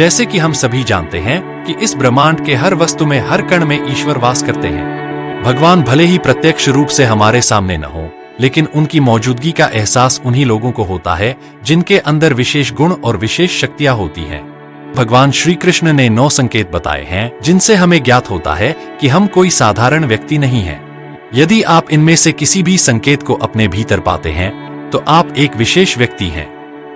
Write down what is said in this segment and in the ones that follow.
जैसे कि हम सभी जानते हैं कि इस ब्रह्मांड के हर वस्तु में, हर कण में ईश्वर वास करते हैं। भगवान भले ही प्रत्यक्ष रूप से हमारे सामने न हो, लेकिन उनकी मौजूदगी का एहसास उन्हीं लोगों को होता है जिनके अंदर विशेष गुण और विशेष शक्तियां होती हैं। भगवान श्री कृष्ण ने 9 संकेत बताए हैं जिनसे हमें ज्ञात होता है कि हम कोई साधारण व्यक्ति नहीं हैं। यदि आप इनमें से किसी भी संकेत को अपने भीतर पाते हैं तो आप एक विशेष व्यक्ति हैं।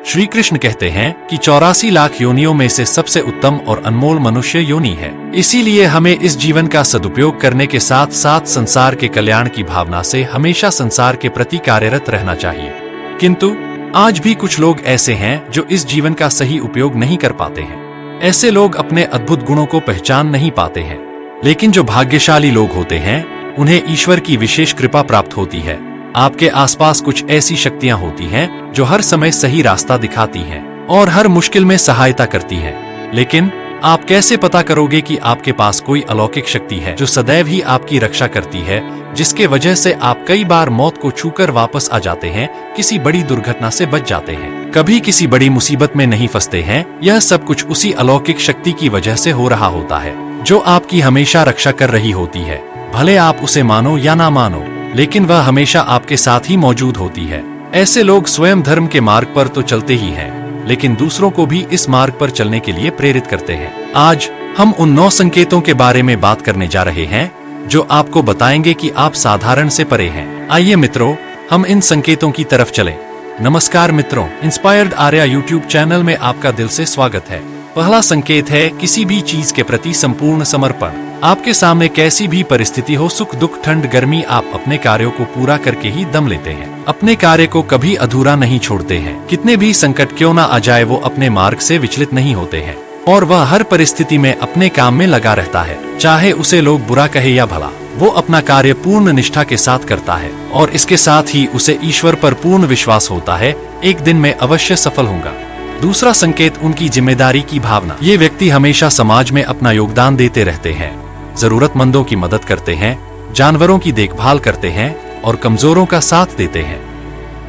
श्री कृष्ण कहते हैं कि 84 लाख योनियों में से सबसे उत्तम और अनमोल मनुष्य योनि है। इसीलिए हमें इस जीवन का सदुपयोग करने के साथ साथ संसार के कल्याण की भावना से हमेशा संसार के प्रति कार्यरत रहना चाहिए। किंतु आज भी कुछ लोग ऐसे हैं जो इस जीवन का सही उपयोग नहीं कर पाते हैं। ऐसे लोग अपने अद्भुत गुणों को पहचान नहीं पाते हैं। लेकिन जो भाग्यशाली लोग होते हैं उन्हें ईश्वर की विशेष कृपा प्राप्त होती है। आपके आसपास कुछ ऐसी शक्तियां होती हैं जो हर समय सही रास्ता दिखाती हैं और हर मुश्किल में सहायता करती हैं। लेकिन आप कैसे पता करोगे कि आपके पास कोई अलौकिक शक्ति है जो सदैव ही आपकी रक्षा करती है, जिसके वजह से आप कई बार मौत को छूकर वापस आ जाते हैं, किसी बड़ी दुर्घटना से बच जाते हैं, कभी किसी बड़ी मुसीबत में नहीं फंसते हैं? यह सब कुछ उसी अलौकिक शक्ति की वजह से हो रहा होता है जो आपकी हमेशा रक्षा कर रही होती है। भले आप उसे मानो या ना मानो, लेकिन वह हमेशा आपके साथ ही मौजूद होती है। ऐसे लोग स्वयं धर्म के मार्ग पर तो चलते ही हैं, लेकिन दूसरों को भी इस मार्ग पर चलने के लिए प्रेरित करते हैं। आज हम उन 9 संकेतों के बारे में बात करने जा रहे हैं जो आपको बताएंगे कि आप साधारण से परे हैं। आइए मित्रों, हम इन संकेतों की तरफ चलें। नमस्कार मित्रों, इंस्पायर्ड आर्या यूट्यूब चैनल में आपका दिल से स्वागत है। पहला संकेत है किसी भी चीज के प्रति संपूर्ण समर्पण। आपके सामने कैसी भी परिस्थिति हो, सुख दुख ठंड गर्मी, आप अपने कार्यों को पूरा करके ही दम लेते हैं। अपने कार्य को कभी अधूरा नहीं छोड़ते हैं। कितने भी संकट क्यों ना आ जाए, वो अपने मार्ग से विचलित नहीं होते हैं और वह हर परिस्थिति में अपने काम में लगा रहता है। चाहे उसे लोग बुरा कहे या भला, वो अपना कार्य पूर्ण निष्ठा के साथ करता है और इसके साथ ही उसे ईश्वर पर पूर्ण विश्वास होता है, एक दिन में अवश्य सफल होगा। दूसरा संकेत उनकी जिम्मेदारी की भावना। ये व्यक्ति हमेशा समाज में अपना योगदान देते रहते हैं, जरूरतमंदों की मदद करते हैं, जानवरों की देखभाल करते हैं और कमजोरों का साथ देते हैं।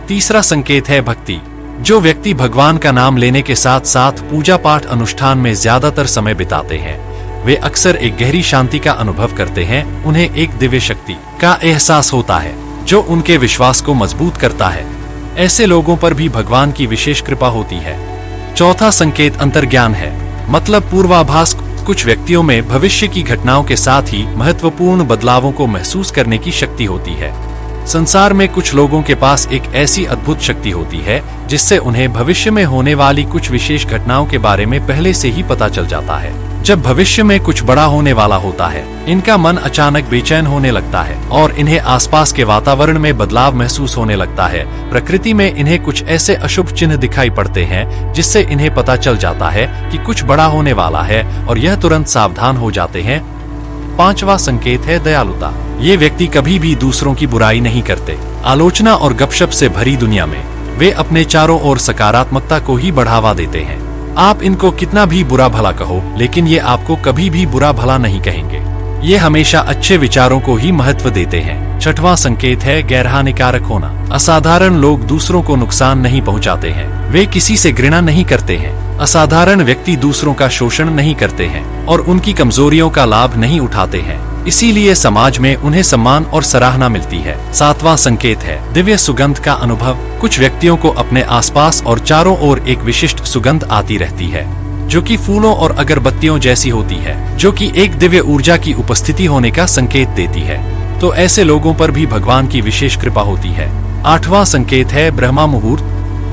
तीसरा संकेत है भक्ति। जो व्यक्ति भगवान का नाम लेने के साथ साथ पूजा पाठ अनुष्ठान में ज्यादातर समय बिताते हैं, वे अक्सर एक गहरी शांति का अनुभव करते हैं। उन्हें एक दिव्य शक्ति का एहसास होता है जो उनके विश्वास को मजबूत करता है। ऐसे लोगों पर भी भगवान की विशेष कृपा होती है। चौथा संकेत अंतर्ज्ञान है, मतलब पूर्वाभास। कुछ व्यक्तियों में भविष्य की घटनाओं के साथ ही महत्वपूर्ण बदलावों को महसूस करने की शक्ति होती है। संसार में कुछ लोगों के पास एक ऐसी अद्भुत शक्ति होती है जिससे उन्हें भविष्य में होने वाली कुछ विशेष घटनाओं के बारे में पहले से ही पता चल जाता है। जब भविष्य में कुछ बड़ा होने वाला होता है, इनका मन अचानक बेचैन होने लगता है और इन्हें आसपास के वातावरण में बदलाव महसूस होने लगता है। प्रकृति में इन्हें कुछ ऐसे अशुभ चिन्ह दिखाई पड़ते हैं जिससे इन्हें पता चल जाता है कि कुछ बड़ा होने वाला है और यह तुरंत सावधान हो जाते हैं। पांचवा संकेत है दयालुता। ये व्यक्ति कभी भी दूसरों की बुराई नहीं करते। आलोचना और गपशप से भरी दुनिया में वे अपने चारों ओर सकारात्मकता को ही बढ़ावा देते हैं। आप इनको कितना भी बुरा भला कहो, लेकिन ये आपको कभी भी बुरा भला नहीं कहेंगे। ये हमेशा अच्छे विचारों को ही महत्व देते हैं। छठवां संकेत है गैरहानिकारक होना। असाधारण लोग दूसरों को नुकसान नहीं पहुंचाते हैं। वे किसी से घृणा नहीं करते हैं। असाधारण व्यक्ति दूसरों का शोषण नहीं करते हैं और उनकी कमजोरियों का लाभ नहीं उठाते हैं। इसीलिए समाज में उन्हें सम्मान और सराहना मिलती है। सातवां संकेत है दिव्य सुगंध का अनुभव। कुछ व्यक्तियों को अपने आसपास और चारों ओर एक विशिष्ट सुगंध आती रहती है जो कि फूलों और अगरबत्तियों जैसी होती है, जो कि एक दिव्य ऊर्जा की उपस्थिति होने का संकेत देती है। तो ऐसे लोगों पर भी भगवान की विशेष कृपा होती है। आठवां संकेत है ब्रह्मा मुहूर्त,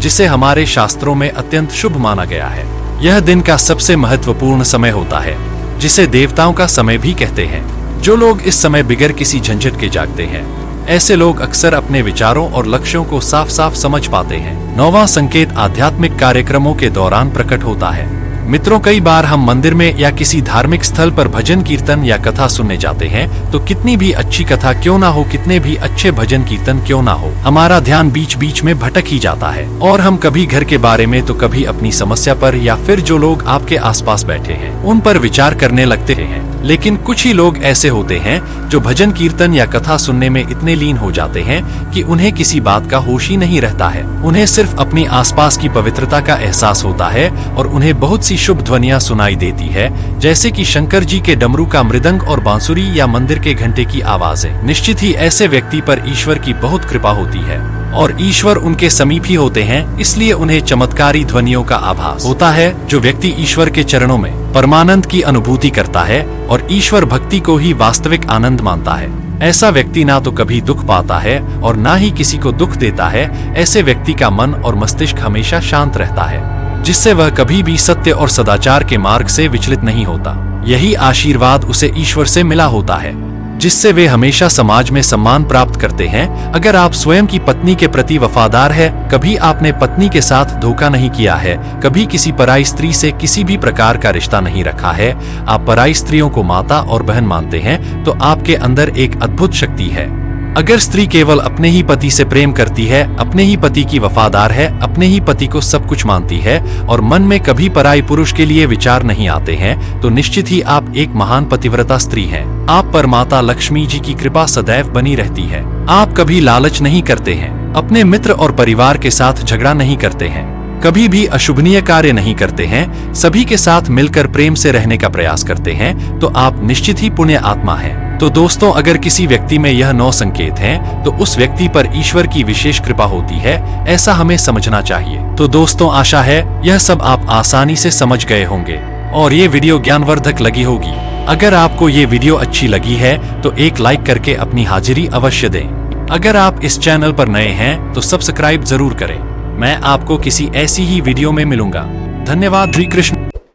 जिसे हमारे शास्त्रों में अत्यंत शुभ माना गया है। यह दिन का सबसे महत्वपूर्ण समय होता है, जिसे देवताओं का समय भी कहते हैं। जो लोग इस समय बिगर किसी झंझट के जागते हैं, ऐसे लोग अक्सर अपने विचारों और लक्ष्यों को साफ साफ समझ पाते हैं। नौवां संकेत आध्यात्मिक कार्यक्रमों के दौरान प्रकट होता है। मित्रों, कई बार हम मंदिर में या किसी धार्मिक स्थल पर भजन कीर्तन या कथा सुनने जाते हैं, तो कितनी भी अच्छी कथा क्यों ना हो, कितने भी अच्छे भजन कीर्तन क्यों ना हो, हमारा ध्यान बीच बीच में भटक ही जाता है और हम कभी घर के बारे में तो कभी अपनी समस्या पर या फिर जो लोग आपके आसपास बैठे हैं उन पर विचार करने लगते हैं। लेकिन कुछ ही लोग ऐसे होते हैं जो भजन कीर्तन या कथा सुनने में इतने लीन हो जाते हैं कि उन्हें किसी बात का होश ही नहीं रहता है। उन्हें सिर्फ अपनी आसपास की पवित्रता का एहसास होता है और उन्हें बहुत सी शुभ ध्वनियां सुनाई देती है, जैसे कि शंकर जी के डमरू का मृदंग और बांसुरी या मंदिर के घंटे की आवाजें। निश्चित ही ऐसे व्यक्ति पर ईश्वर की बहुत कृपा होती है और ईश्वर उनके समीप ही होते हैं, इसलिए उन्हें चमत्कारी ध्वनियों का आभास होता है। जो व्यक्ति ईश्वर के चरणों में परमानंद की अनुभूति करता है और ईश्वर भक्ति को ही वास्तविक आनंद मानता है, ऐसा व्यक्ति ना तो कभी दुख पाता है और ना ही किसी को दुख देता है। ऐसे व्यक्ति का मन और मस्तिष्क हमेशा शांत रहता है, जिससे वह कभी भी सत्य और सदाचार के मार्ग से विचलित नहीं होता। यही आशीर्वाद उसे ईश्वर से मिला होता है, जिससे वे हमेशा समाज में सम्मान प्राप्त करते हैं। अगर आप स्वयं की पत्नी के प्रति वफादार है, कभी आपने पत्नी के साथ धोखा नहीं किया है, कभी किसी पराई स्त्री से किसी भी प्रकार का रिश्ता नहीं रखा है, आप पराई स्त्रियों को माता और बहन मानते हैं, तो आपके अंदर एक अद्भुत शक्ति है। अगर स्त्री केवल अपने ही पति से प्रेम करती है, अपने ही पति की वफादार है, अपने ही पति को सब कुछ मानती है और मन में कभी पराई पुरुष के लिए विचार नहीं आते हैं, तो निश्चित ही आप एक महान पतिव्रता स्त्री हैं। आप पर माता लक्ष्मी जी की कृपा सदैव बनी रहती है। आप कभी लालच नहीं करते हैं, अपने मित्र और परिवार के साथ झगड़ा नहीं करते हैं, कभी भी अशुभनीय कार्य नहीं करते हैं, सभी के साथ मिलकर प्रेम से रहने का प्रयास करते हैं, तो आप निश्चित ही पुण्य आत्मा हैं। तो दोस्तों, अगर किसी व्यक्ति में यह 9 संकेत हैं, तो उस व्यक्ति पर ईश्वर की विशेष कृपा होती है, ऐसा हमें समझना चाहिए। तो दोस्तों, आशा है यह सब आप आसानी से समझ गए होंगे और ये वीडियो ज्ञानवर्धक लगी होगी। अगर आपको ये वीडियो अच्छी लगी है तो एक लाइक करके अपनी हाजिरी अवश्य दें। अगर आप इस चैनल पर नए हैं तो सब्सक्राइब जरूर करें। मैं आपको किसी ऐसी ही वीडियो में मिलूंगा। धन्यवाद। श्री कृष्ण।